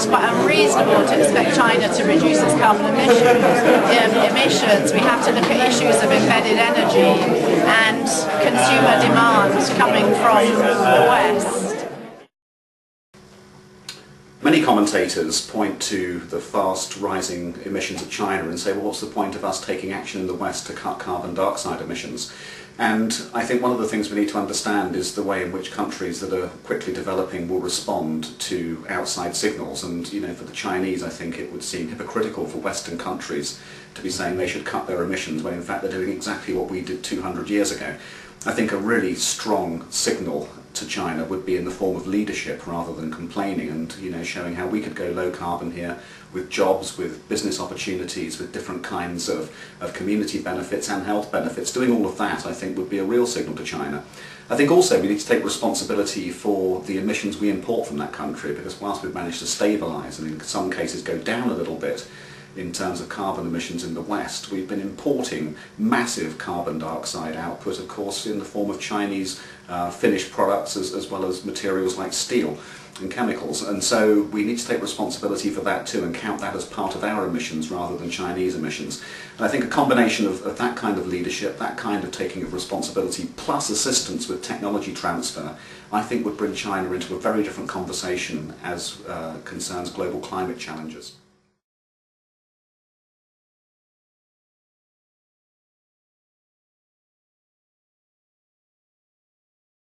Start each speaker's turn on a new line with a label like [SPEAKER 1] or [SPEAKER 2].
[SPEAKER 1] that's quite unreasonable to expect China to reduce its carbon emissions. We have to look at issues of embedded energy and consumer demand coming from the West.
[SPEAKER 2] Many commentators point to the fast rising emissions of China and say, well, what's the point of us taking action in the West to cut carbon dioxide emissions? And I think one of the things we need to understand is the way in which countries that are quickly developing will respond to outside signals. And, for the Chinese, I think it would seem hypocritical for Western countries to be saying they should cut their emissions when in fact they're doing exactly what we did 200 years ago. I think a really strong signal to China would be in the form of leadership rather than complaining, and showing how we could go low carbon here with jobs, with business opportunities, with different kinds of community benefits and health benefits. Doing all of that, I think, would be a real signal to China. I think also we need to take responsibility for the emissions we import from that country, because whilst we've managed to stabilise and in some cases go down a little bit in terms of carbon emissions in the West, we've been importing massive carbon dioxide output, of course, in the form of Chinese finished products as well as materials like steel and chemicals. And so we need to take responsibility for that too and count that as part of our emissions rather than Chinese emissions. And I think a combination of that kind of leadership, that kind of taking of responsibility, plus assistance with technology transfer, I think would bring China into a very different conversation as concerns global climate challenges.